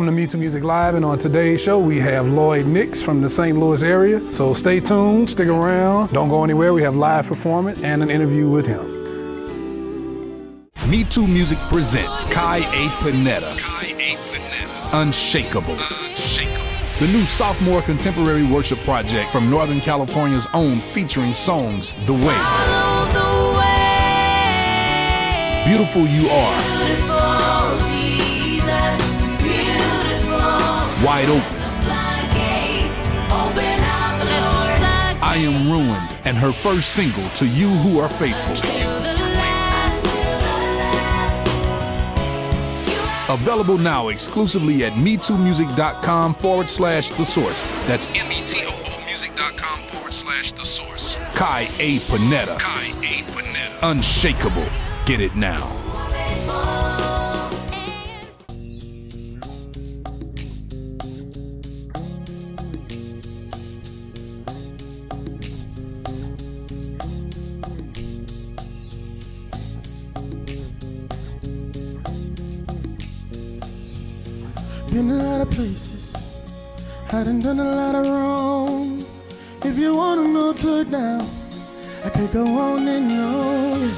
Welcome to MeTooMusic Live, and on today's show we have Lloyd Nicks from the St. Louis area. So stay tuned, stick around, don't go anywhere. We have live performance and an interview with him. MeTooMusic presents Kai A. Panetta, Unshakable. The new sophomore contemporary worship project from Northern California's own, featuring songs The Way, Beautiful You Are, Wide Open, I Am Ruined, and her first single, To You Who Are Faithful. Available now exclusively at MeTooMusic.com/The Source. That's METOOmusic.com/The Source. Kai A. Panetta. Unshakable. Get it now. Been a lot of places, I done done a lot of wrong. If you wanna know to it now, I could go on and on.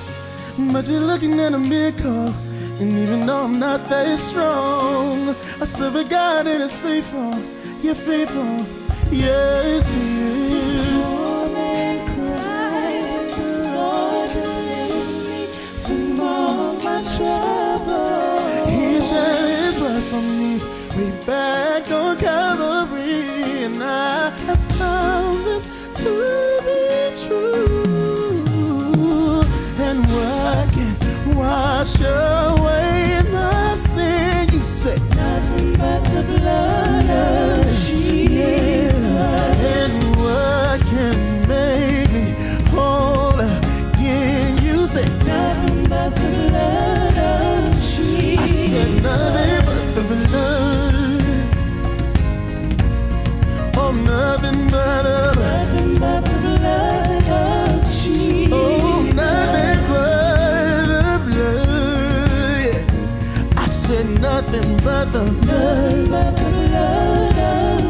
But you're looking at a miracle, and even though I'm not that strong, I serve a God that is faithful. You're faithful, yes He is. This woman cried, Lord, deliver me from all my trouble. He shed His blood for me, way back on Calvary, and I have found this to be true. And what can wash away my sin? You said nothing but the blood of Jesus. And what can make me whole again? You said nothing but the blood of Jesus. I said nothing but the blood. Oh, nothing but the blood of Jesus. Oh, nothing but the blood. Yeah. I said nothing but the blood of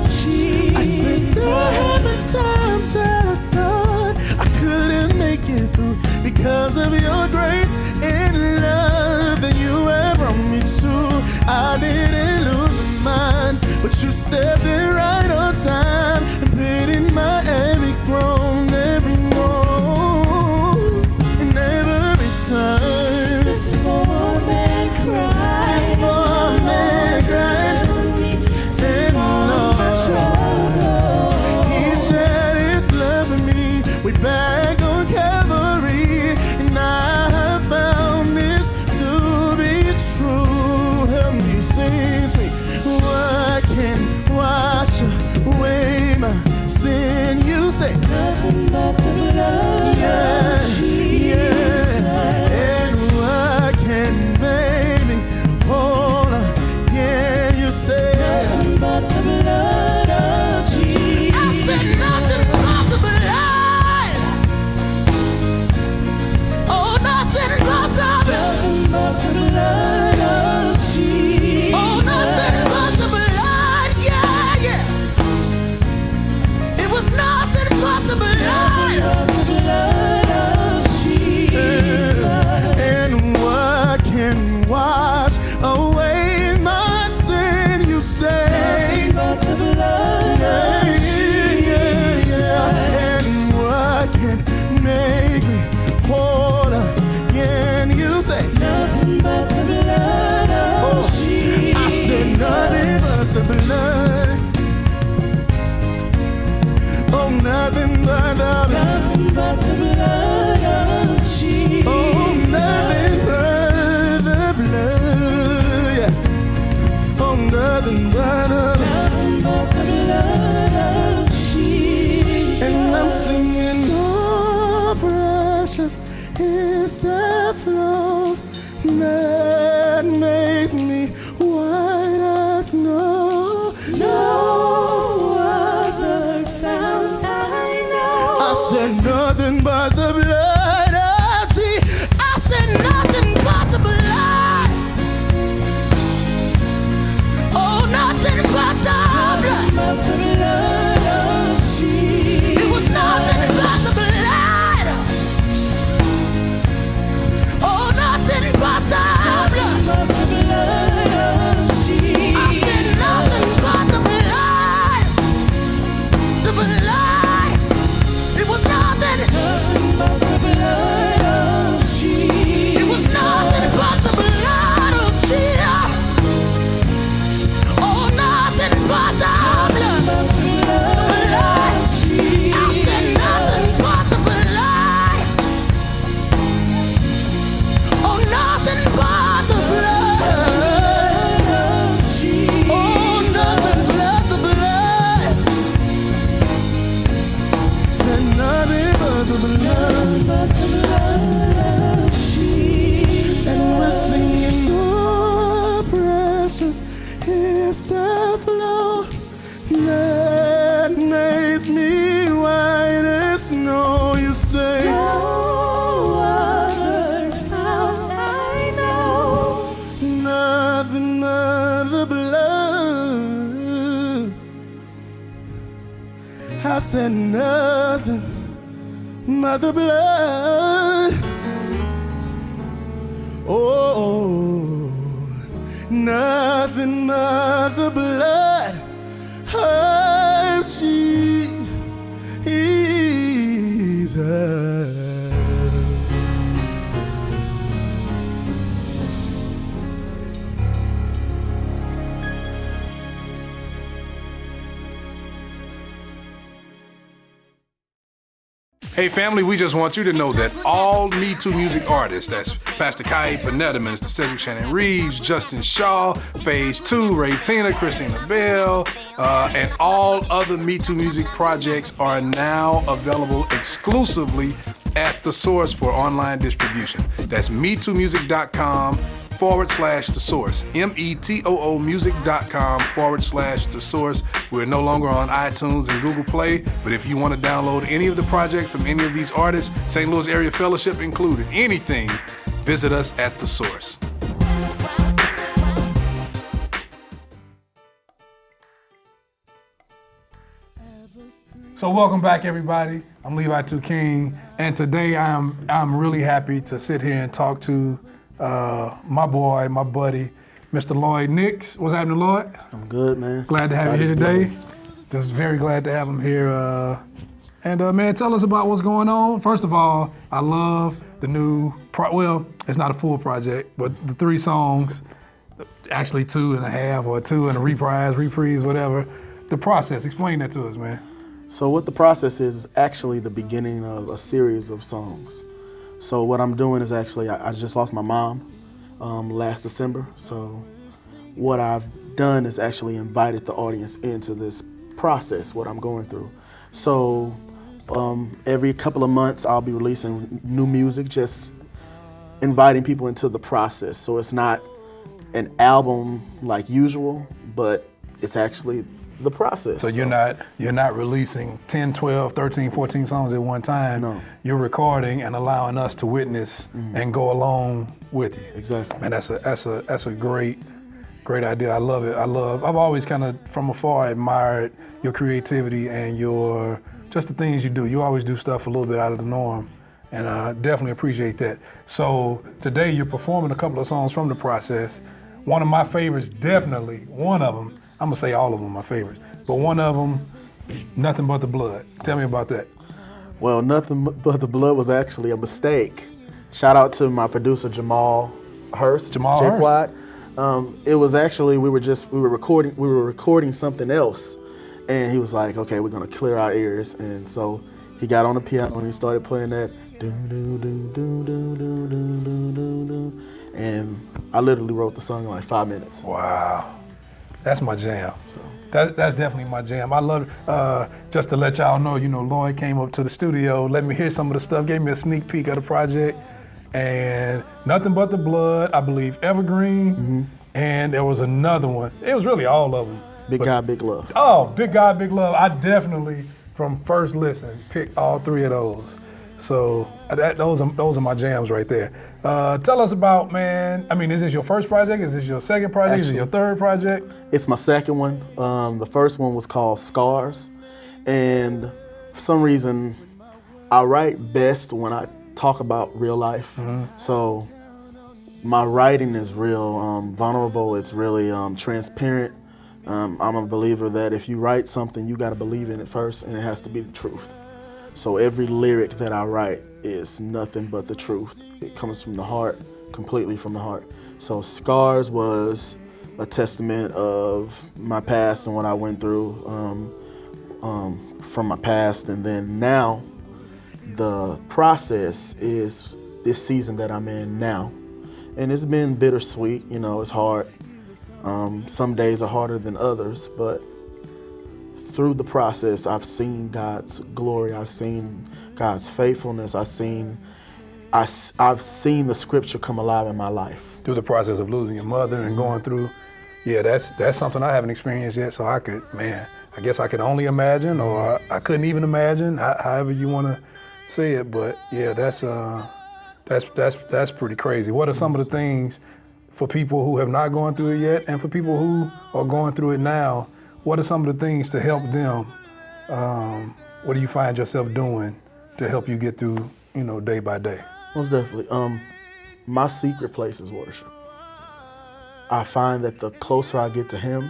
Jesus. I said there have been times that I thought I couldn't make it through because of your grace and love that you have brought me to. I didn't lose my mind, but you stepped in right on time and paid in my every groan, every moan, and every time. This poor man cried. This poor man cried. And Lord, He shed His blood for me, way back on Calvary, and I have found this to be true. Help me sing, sweet. What can wash away my sin? You say nothing but the blood. Yeah, yeah. And what can make me whole again? You say nothing but the blood of Jesus. I said nothing but the blood. Oh, nothing but the blood. Nothing but the blood of Jesus. Oh, nothing but the blood. Yeah, yeah. It was nothing but the blood. The blood of Jesus. And what can wash away my sin? You say nothing but the blood of Jesus. And what can make me whole again? You say nothing but the blood of Jesus. I said nothing but the blood. Oh, nothing but the blood. Nothing but the blood of Jesus. Oh, nothing but the blood. Yeah. Oh, nothing but the blood of Jesus. And I'm singing, oh, precious is the flow that makes me white as snow. No other sounds I know. I said Blood makes me white as snow, you say. No other sound I know. Nothing but the blood. I said nothing but the blood. Oh, nothing but the blood of Jesus. Hey family, we just want you to know that all MeTooMusic artists, that's Pastor Kai Panetta, Minister Cedric Shannon Reeves, Justin Shaw, Phase 2, Ray Tina, Christina Bell, and all other MeTooMusic projects are now available exclusively at The Source for online distribution. That's MeTooMusic.com/The Source. METOOmusic.com/The Source. We're no longer on iTunes and Google Play, but if you want to download any of the projects from any of these artists, St. Louis Area Fellowship included, anything, visit us at The Source. So welcome back, everybody. I'm Levi 2 King, and today I'm really happy to sit here and talk to my boy, my buddy, Mr. Lloyd Nicks. What's happening, Lloyd? I'm good, man. Glad to have you here today. Just very glad to have him here. Man, tell us about what's going on. First of all, I love the new, well, it's not a full project, but the 3 songs, actually 2.5 or 2 and a reprise, whatever. The process, explain that to us, man. So what the process is actually the beginning of a series of songs. So what I'm doing is actually, I just lost my mom last December. So what I've done is actually invited the audience into this process, what I'm going through. So every couple of months, I'll be releasing new music, just inviting people into the process. So it's not an album like usual, but it's actually the process. So you're not releasing 10, 12, 13, 14 songs at one time. No. You're recording and allowing us to witness and go along with you. Exactly. Man, that's a great idea. I love it. I've always kind of from afar admired your creativity and just the things you do. You always do stuff a little bit out of the norm, and I definitely appreciate that. So today you're performing a couple of songs from the process. One of my favorites, definitely, one of them, I'm gonna say all of them my favorites, but one of them, Nothing But the Blood. Tell me about that. Well, Nothing But the Blood was actually a mistake. Shout out to my producer, Jamal Hurst. It was actually, we were recording something else, and he was like, okay, we're gonna clear our ears. And so he got on the piano and he started playing that do do do do do do do do do. And I literally wrote the song in like 5 minutes. Wow, that's my jam. So that's definitely my jam. I love it. Just to let y'all know, Lloyd came up to the studio, let me hear some of the stuff, gave me a sneak peek of the project, and Nothing But the Blood, I believe Evergreen, and there was another one. It was really all of them. Big God, Big Love. Oh, Big God, Big Love. I definitely, from first listen, picked all 3 of those. So those are my jams right there. Tell us about, man, is this your first project? Is this your second project? Is it your third project? It's my second one. The first one was called Scars. And for some reason, I write best when I talk about real life. So my writing is real vulnerable. It's really transparent. I'm a believer that if you write something, you got to believe in it first, and it has to be the truth. So every lyric that I write is nothing but the truth. It comes from the heart, completely from the heart. So Scars was a testament of my past and what I went through from my past. And then now, the process is this season that I'm in now. And it's been bittersweet, it's hard. Some days are harder than others, but through the process, I've seen God's glory. I've seen God's faithfulness. I've seen the scripture come alive in my life. Through the process of losing your mother and going through, that's something I haven't experienced yet. So I I guess I could only imagine, or I couldn't even imagine, however you want to say it. But yeah, that's pretty crazy. What are some of the things for people who have not gone through it yet, and for people who are going through it now? What are some of the things to help them? What do you find yourself doing to help you get through, day by day? Most definitely. My secret place is worship. I find that the closer I get to Him,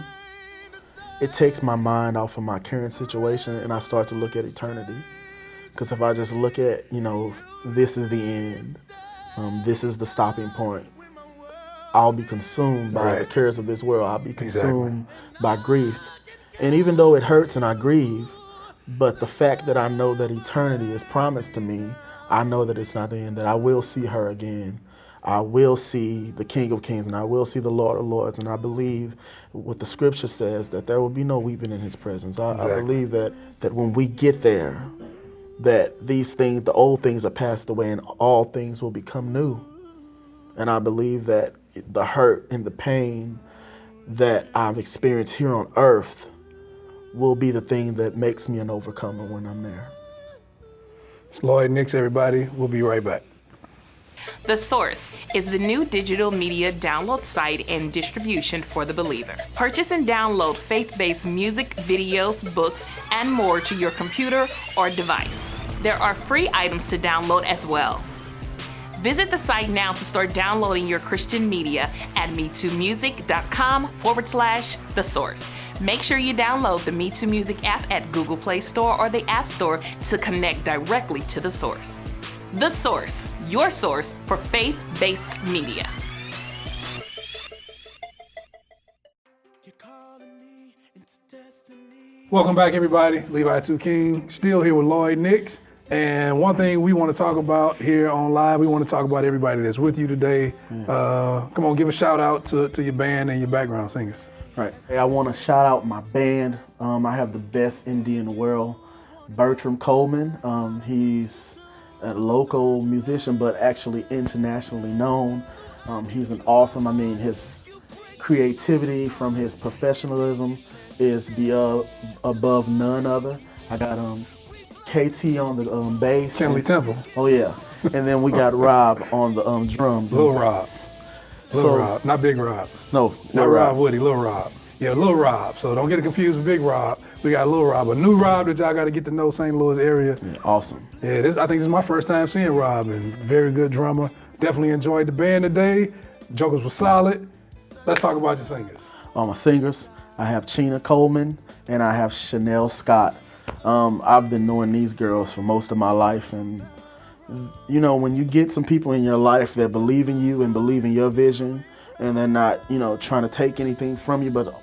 it takes my mind off of my current situation, and I start to look at eternity. Because if I just look at, this is the end, this is the stopping point, I'll be consumed by the cares of this world. I'll be consumed by grief. And even though it hurts and I grieve, but the fact that I know that eternity is promised to me, I know that it's not the end, that I will see her again. I will see the King of Kings, and I will see the Lord of Lords. And I believe what the scripture says, that there will be no weeping in His presence. I believe that when we get there, that these things, the old things are passed away and all things will become new. And I believe that the hurt and the pain that I've experienced here on earth will be the thing that makes me an overcomer when I'm there. It's Lloyd Nicks, everybody. We'll be right back. The Source is the new digital media download site and distribution for the believer. Purchase and download faith-based music, videos, books, and more to your computer or device. There are free items to download as well. Visit the site now to start downloading your Christian media at MeTooMusic.com/The Source. Make sure you download the MeTooMusic app at Google Play Store or the App Store to connect directly to The Source. The Source, your source for faith-based media. Welcome back, everybody. Levi 2 King, still here with Lloyd Nicks. And one thing we want to talk about here on live, we want to talk about everybody that's with you today. Come on, give a shout out to your band and your background singers. Right. Hey, I want to shout out my band. I have the best MD in the world, Bertram Coleman. He's a local musician, but actually internationally known. He's an awesome, his creativity from his professionalism is above none other. I got KT on the bass. Kenley Temple. Oh yeah. And then we got Rob on the drums. Lil Rob. Lil Rob, not Big Rob. No, not Rob Woody, Lil Rob. Yeah, Lil Rob. So don't get it confused with Big Rob. We got Lil Rob, a new Rob that y'all got to get to know, St. Louis area. Yeah, awesome. Yeah, I think this is my first time seeing Rob, and very good drummer. Definitely enjoyed the band today. Jokers were solid. Let's talk about your singers. My singers, I have Chyna Coleman and I have Chanel Scott. I've been knowing these girls for most of my life, and when you get some people in your life that believe in you and believe in your vision, and they're not, trying to take anything from you, but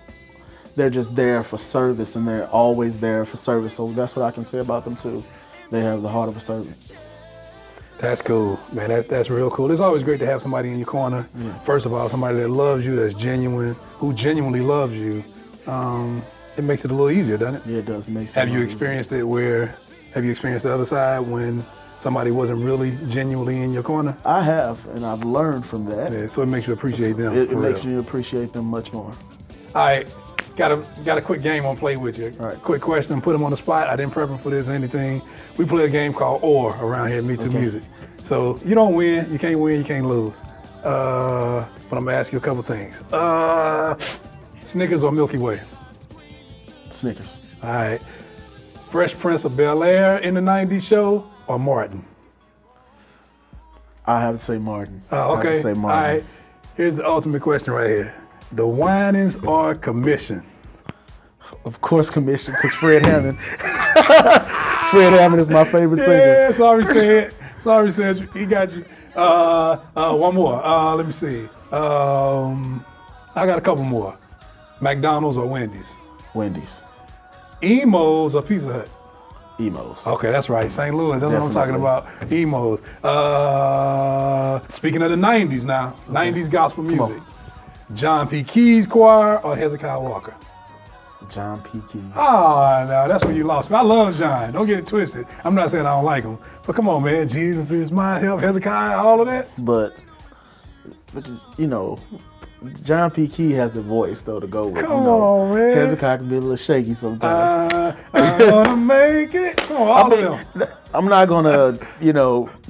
they're just there for service, and they're always there for service. So that's what I can say about them too. They have the heart of a servant. That's cool, man. That's real cool. It's always great to have somebody in your corner. Yeah. First of all, somebody that loves you, that's genuine, who genuinely loves you. It makes it a little easier, doesn't it? Yeah, it does. Have you experienced the other side when somebody wasn't really genuinely in your corner? I have, and I've learned from that. Yeah, so it makes you appreciate them. It makes you appreciate them much more. All right, got a quick game on play with you. All right. Quick question, put them on the spot. I didn't prep them for this or anything. We play a game called OR around here at MeTooMusic. So you don't win, you can't lose. But I'm gonna ask you a couple things. Snickers or Milky Way? Snickers. All right. Fresh Prince of Bel-Air in the 90s show or Martin? I have to say Martin. Oh, okay. I have to say Martin. All right. Here's the ultimate question right here. The Winans or Commission? Of course, Commission, because Fred Hammond. Fred Hammond is my favorite singer. Yeah, sorry, said. He got you. One more. Let me see. I got a couple more. McDonald's or Wendy's? Wendy's. Emos or Pizza Hut? Emos. Okay, that's right. St. Louis, that's Definitely. what I'm talking about. Emos. Speaking of the 90s now, 90s gospel music. John P. Key's choir or Hezekiah Walker? John P. Key. Oh, no, that's where you lost me. I love John. Don't get it twisted. I'm not saying I don't like him, but come on, man. Jesus is my help. Hezekiah, all of that. But John P. Key has the voice though to go with. Come on, man. Hezekiah can be a little shaky sometimes. I wanna make it. Come on, all of them. I'm not gonna,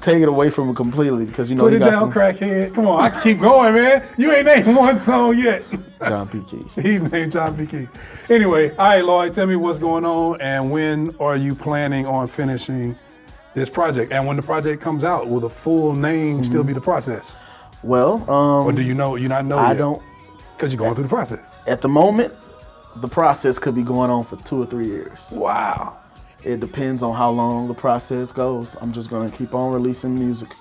take it away from him completely because Put he it got down, some crackhead. Come on, I can keep going, man. You ain't named one song yet. John P. Key. He's named John P. Key. Anyway, all right, Lloyd, tell me what's going on and when are you planning on finishing this project? And when the project comes out, will the full name still be The Process? Well, Or do you not know I yet? don't. Because you're going through the process. At the moment, the process could be going on for 2 or 3 years. Wow. It depends on how long the process goes. I'm just gonna keep on releasing music.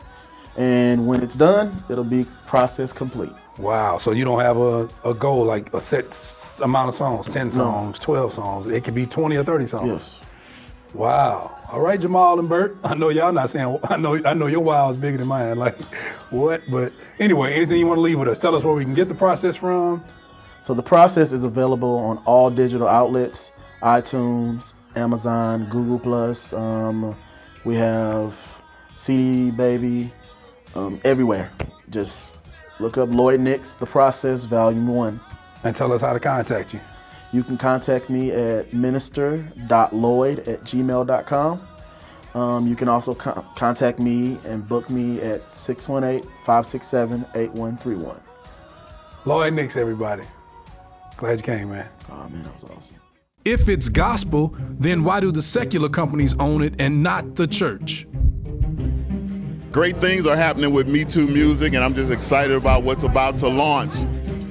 And when it's done, it'll be process complete. Wow. So you don't have a goal, like a set amount of songs, 10 songs, 12 songs. It could be 20 or 30 songs. Yes. Wow. All right, Jamal and Bert. I know y'all not saying, I know your wow is bigger than mine. Like, what? But anyway, anything you want to leave with us? Tell us where we can get the process from. So the process is available on all digital outlets, iTunes, Amazon, Google+. We have CD Baby, everywhere. Just look up Lloyd Nicks, The Process, Volume 1. And tell us how to contact you. You can contact me at minister.lloyd@gmail.com. You can also contact me and book me at 618-567-8131. Lloyd Nicks, everybody. Glad you came, man. Oh man, that was awesome. If it's gospel, then why do the secular companies own it and not the church? Great things are happening with MeTooMusic, and I'm just excited about what's about to launch.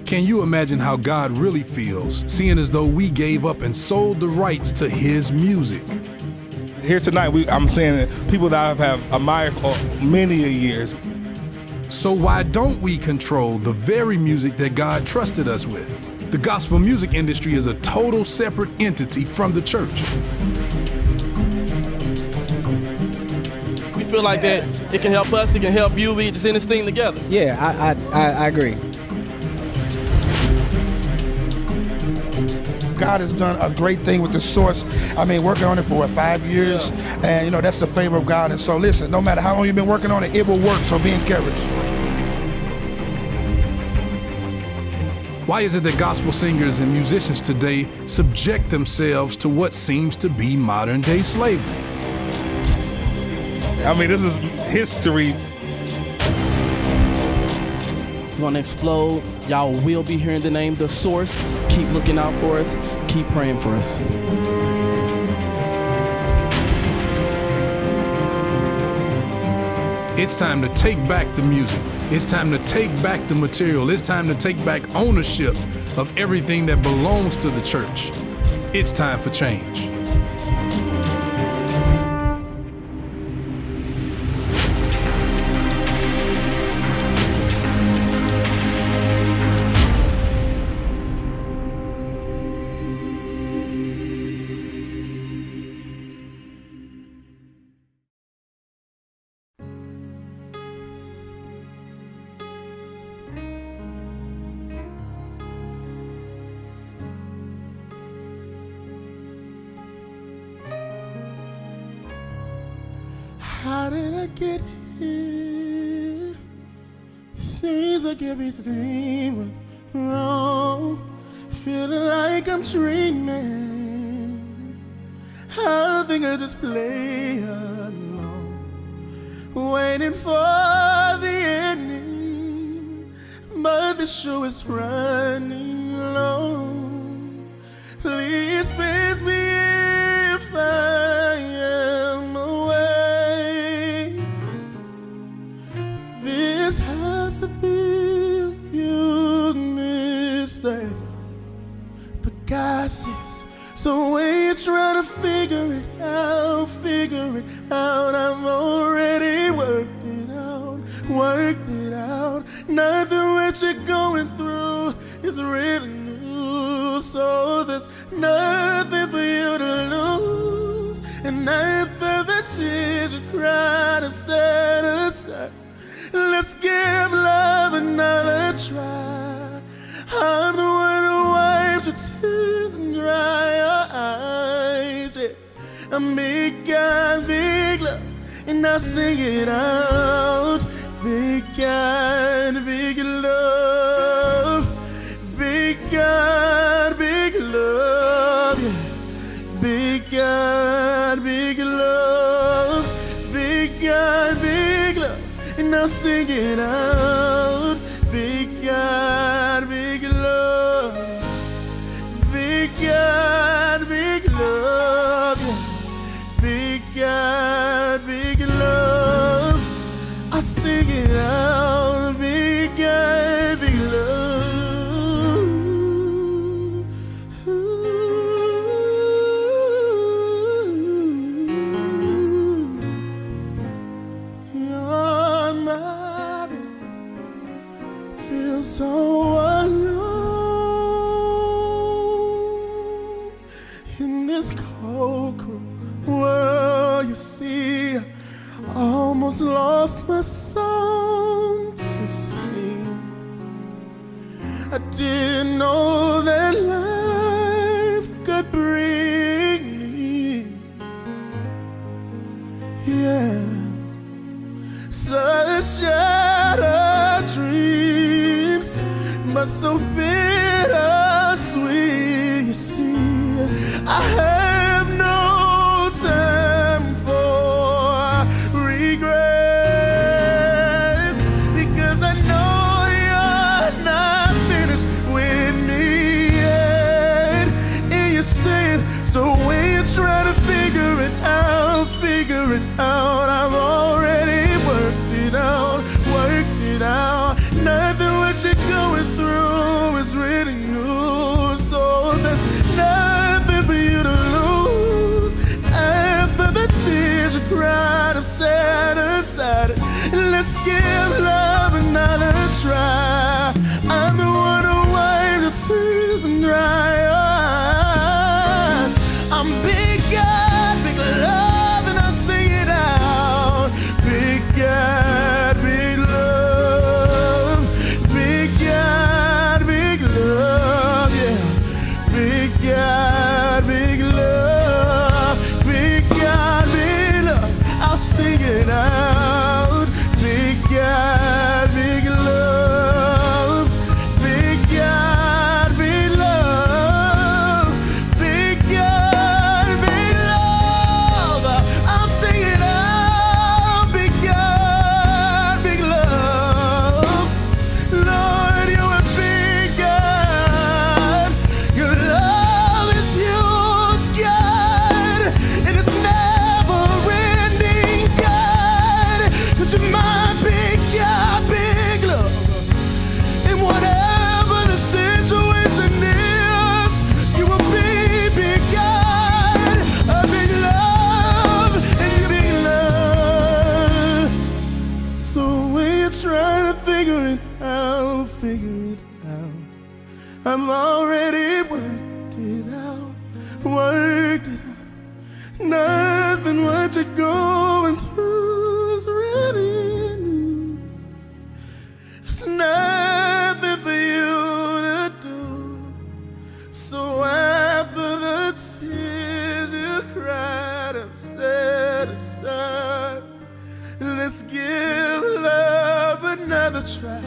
Can you imagine how God really feels, seeing as though we gave up and sold the rights to his music? Here tonight, I'm saying people that I have admired for many years. So why don't we control the very music that God trusted us with? The gospel music industry is a total separate entity from the church. We feel like that it can help us, it can help you, we just in this thing together. Yeah, I agree. God has done a great thing with the Source. I mean, working on it for 5 years, and that's the favor of God. And so listen, no matter how long you've been working on it, it will work, so be encouraged. Why is it that gospel singers and musicians today subject themselves to what seems to be modern day slavery? I mean, this is history. It's gonna explode. Y'all will be hearing the name The Source. Keep looking out for us. Keep praying for us. It's time to take back the music. It's time to take back the material. It's time to take back ownership of everything that belongs to the church. It's time for change. How did I get here? Seems like everything went wrong. Feeling like I'm dreaming. I think I just play along, waiting for the ending. But the show is running low. Please spare me if I am away. This has to be a huge mistake, but God sees. So when you try to figure it out, I've already worked it out. Nothing what you're going through is really new, so there's nothing for you to lose. And after the tears you cried, I've set aside. Let's give love another try. I'm the one who wipes your tears and dry your eyes. Yeah. I'm big God, big love, and I'll sing it out. Big God, big love. I'll sing it out. Big God, big love. Big God, big love. Big God, big love. I'll sing it out. Big God, big love. You're my baby. Feel so alone in this cold, cruel world. You see, I almost lost my song to sing. I didn't know that life could bring me. Yeah, such shattered dreams, but so bittersweet. You see, I have no time for regrets, because I know you're not finished with me yet. And you say it, so when you try to figure it out, I've already worked it out. Nothing what you're going through is really new, so there's nothing for you to lose. After the tears you cried, I'm sad aside. Let's give love another try. I'm the one who wiped the tears and dry. I'm big God, big love, and I'll sing it out. Big God, big love. Big God, big love, yeah. Big God, big love. Big God, big love. I'll sing it out. Big God, big love. Big God, big love. Big God, big love. I'll sing it out. Big God, big love. Lord, you're a big God. Your love is huge, God, and it's never ending, God. 'Cause you're my big God, big love. And whatever the situation is, you will be big God, a big love, and you big love. So when you're trying to figure it out, I've already worked it out. Nothing what you're going through is really new. There's nothing for you to do. So after the tears you cried, I'm set aside. Let's give love another try.